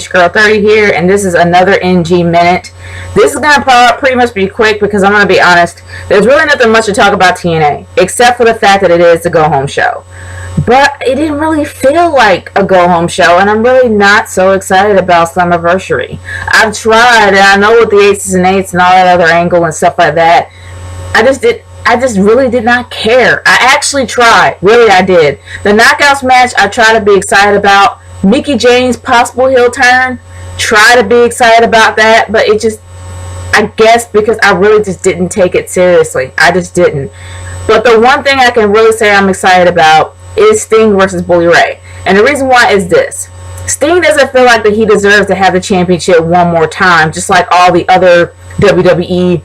Girl 30 here, and this is another NG Minute. This is going to pretty much be quick because I'm going to be honest, there's really nothing much to talk about TNA, except for the fact that it is the go-home show. But it didn't really feel like a go-home show, and I'm really not so excited about Slammiversary. I've tried, and I know with the Aces and Eights and all that other angle and stuff like that, I just really did not care. I actually tried. Really, I did. The Knockouts match, I tried to be excited about. Mickie James' possible heel turn, try to be excited about that, but it just, I guess because I really just didn't take it seriously. I just didn't. But the one thing I can really say I'm excited about is Sting versus Bully Ray. And the reason why is this. Sting doesn't feel like that he deserves to have the championship one more time, just like all the other WWE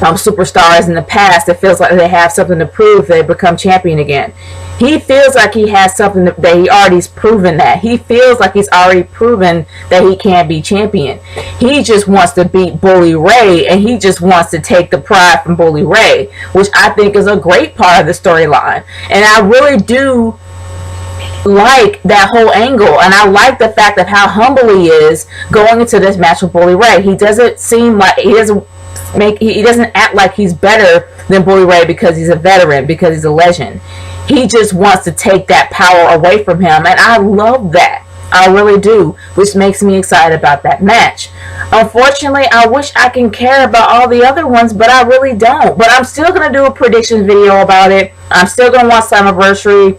superstars in the past. It feels like they have something to prove. They become champion again. He feels like he has something that he already's proven that. He feels like he's already proven that he can be champion. He just wants to beat Bully Ray, and he just wants to take the pride from Bully Ray, which I think is a great part of the storyline. And I really do like that whole angle, and I like the fact of how humble he is going into this match with Bully Ray. He doesn't seem like he doesn't act like he's better than Bully Ray because he's a veteran, because he's a legend. He just wants to take that power away from him, and I love that. I really do, which makes me excited about that match. Unfortunately, I wish I can care about all the other ones, but I really don't. But I'm still going to do a prediction video about it. I'm still going to watch Slammiversary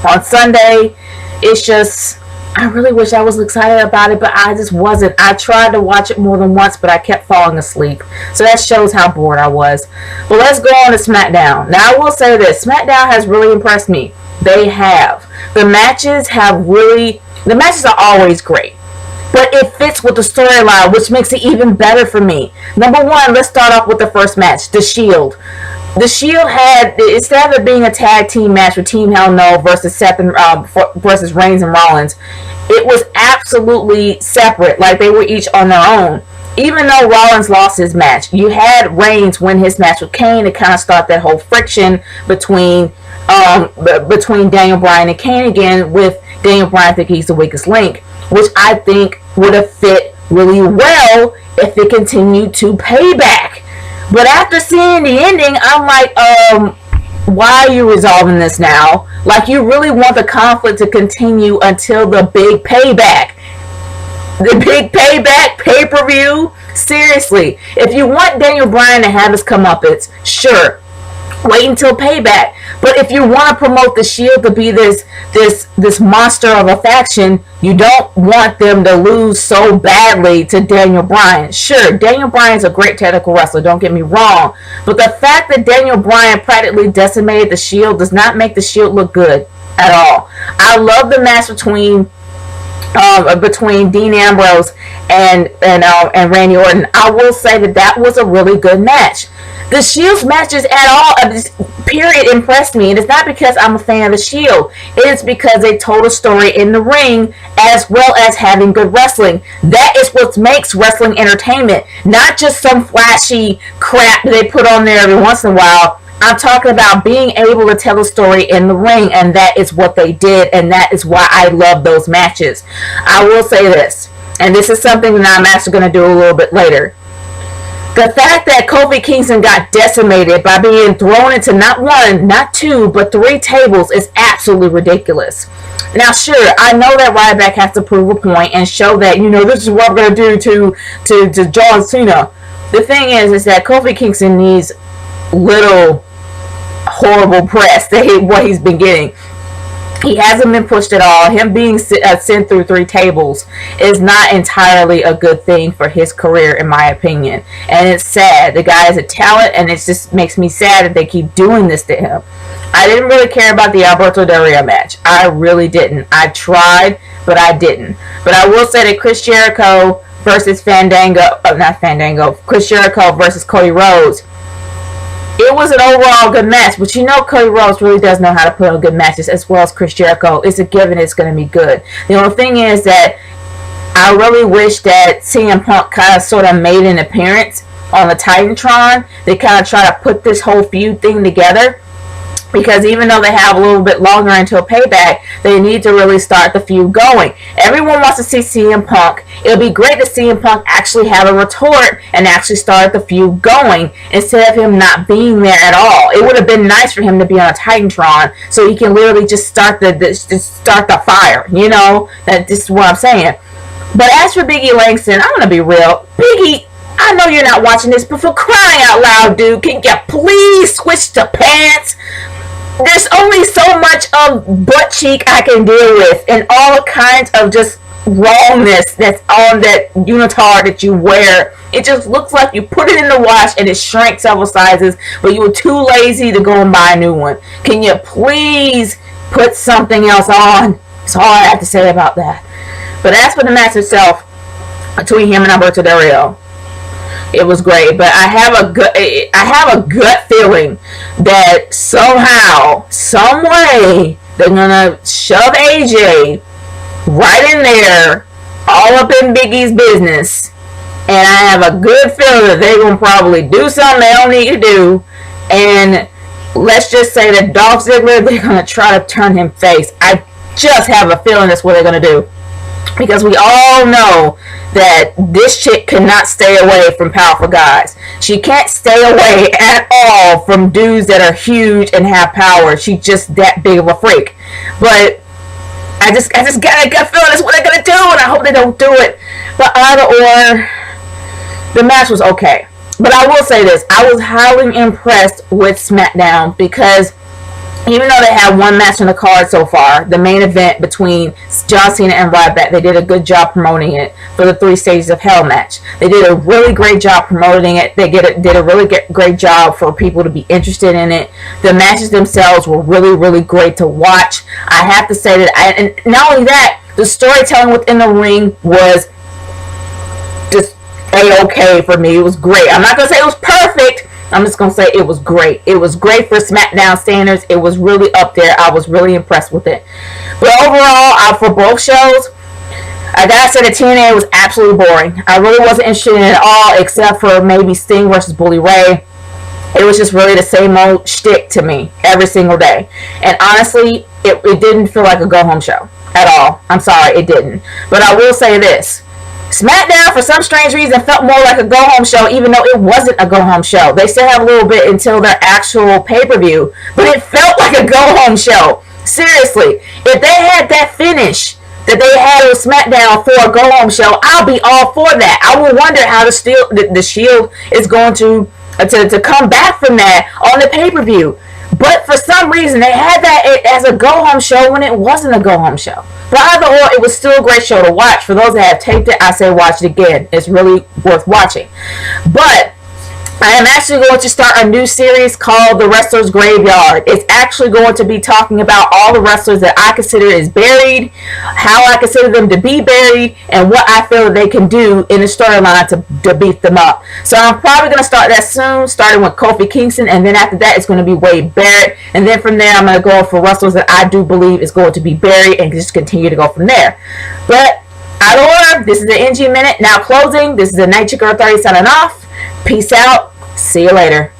on Sunday. It's just, I really wish I was excited about it, but I just wasn't. I tried to watch it more than once, but I kept falling asleep. So that shows how bored I was. But let's go on to SmackDown. Now, I will say this. SmackDown has really impressed me. They have. The matches are always great. But it fits with the storyline, which makes it even better for me. Number one, let's start off with the first match, The Shield. The Shield had, instead of it being a tag team match with Team Hell No versus versus Reigns and Rollins, it was absolutely separate, like they were each on their own. Even though Rollins lost his match, you had Reigns win his match with Kane to kind of start that whole friction between Daniel Bryan and Kane again, with Daniel Bryan thinking he's the weakest link, which I think would have fit really well if it continued to Payback. But after seeing the ending, I'm like, why are you resolving this now? Like, you really want the conflict to continue until the big payback. The big payback pay-per-view? Seriously. If you want Daniel Bryan to have his comeuppance, sure. Wait until Payback. But if you want to promote the Shield to be this monster of a faction, you don't want them to lose so badly to Daniel Bryan. Sure, Daniel Bryan's a great technical wrestler, don't get me wrong. But the fact that Daniel Bryan practically decimated the Shield does not make the Shield look good at all. I love the match between Dean Ambrose and Randy Orton. I will say that was a really good match. The Shield's matches at all, period, impressed me. And it's not because I'm a fan of the Shield. It is because they told a story in the ring as well as having good wrestling. That is what makes wrestling entertainment. Not just some flashy crap that they put on there every once in a while. I'm talking about being able to tell a story in the ring, and that is what they did, and that is why I love those matches. I will say this, and this is something that I'm actually going to do a little bit later. The fact that Kofi Kingston got decimated by being thrown into not one, not two, but 3 tables is absolutely ridiculous. Now, sure, I know that Ryback has to prove a point and show that, this is what we're going to do to John Cena. The thing is that Kofi Kingston needs little horrible press what he's been getting. He hasn't been pushed at all. Him being sent through 3 tables is not entirely a good thing for his career, in my opinion. And it's sad. The guy is a talent, and it just makes me sad that they keep doing this to him. I didn't really care about the Alberto Del Rio match. I really didn't. I tried, but I didn't. But I will say that Chris Jericho versus Chris Jericho versus Cody Rhodes, it was an overall good match, but Cody Rhodes really does know how to put on good matches, as well as Chris Jericho. It's a given it's going to be good. The only thing is that I really wish that CM Punk kind of sort of made an appearance on the Titantron. They kind of try to put this whole feud thing together. because even though they have a little bit longer until Payback, they need to really start the feud going. Everyone wants to see CM Punk. It would be great to see CM Punk actually have a retort and actually start the feud going instead of him not being there at all. It would have been nice for him to be on a Titantron so he can literally just start the fire. You know, this is what I'm saying. But as for Biggie Langston, I'm gonna be real. Biggie, I know you're not watching this, but for crying out loud, dude, can you please switch to pants? There's only so much of butt cheek I can deal with and all kinds of just wrongness that's on that unitard that you wear. It just looks like you put it in the wash and it shrank several sizes, but you were too lazy to go and buy a new one. Can you please put something else on? That's all I have to say about that. But as for the match itself, between him and Alberto Del Rio, it was great, but I have a gut feeling that somehow, some way, they're gonna shove AJ right in there, all up in Biggie's business, and I have a good feeling that they're gonna probably do something they don't need to do, and let's just say that Dolph Ziggler, they're gonna try to turn him face. I just have a feeling that's what they're gonna do. Because we all know that this chick cannot stay away from powerful guys. She can't stay away at all from dudes that are huge and have power. She's just that big of a freak. But I just got a gut feeling that's what they're gonna do, and I hope they don't do it. But either or, the match was okay. But I will say this: I was highly impressed with SmackDown because even though they have one match on the card so far, the main event between John Cena and Ryback, they did a good job promoting it for the 3 Stages of Hell match. They did a really great job promoting it. They did a really great job for people to be interested in it. The matches themselves were really, really great to watch. I have to say that, and not only that, the storytelling within the ring was just A-okay for me. It was great. I'm not going to say it was perfect. I'm just going to say it was great. It was great for SmackDown standards. It was really up there. I was really impressed with it. But overall, for both shows, I gotta say the TNA was absolutely boring. I really wasn't interested in it at all, except for maybe Sting versus Bully Ray. It was just really the same old shtick to me every single day. And honestly, it didn't feel like a go-home show at all. I'm sorry, it didn't. But I will say this. SmackDown, for some strange reason, felt more like a go-home show, even though it wasn't a go-home show. They still have a little bit until their actual pay-per-view, but it felt like a go-home show. Seriously, if they had that finish that they had on SmackDown for a go-home show, I'll be all for that. I will wonder how the Shield is going to come back from that on the pay-per-view. But for some reason, they had that as a go-home show when it wasn't a go-home show. But either or, it was still a great show to watch. For those that have taped it, I say watch it again. It's really worth watching. But I am actually going to start a new series called The Wrestler's Graveyard. It's actually going to be talking about all the wrestlers that I consider is buried, how I consider them to be buried, and what I feel that they can do in the storyline to beat them up. So I'm probably going to start that soon, starting with Kofi Kingston, and then after that it's going to be Wade Barrett, and then from there I'm going to go for wrestlers that I do believe is going to be buried and just continue to go from there. But either or, this is the NG Minute. Now closing, this is the Night Chick Girl 30 signing off. Peace out. See you later.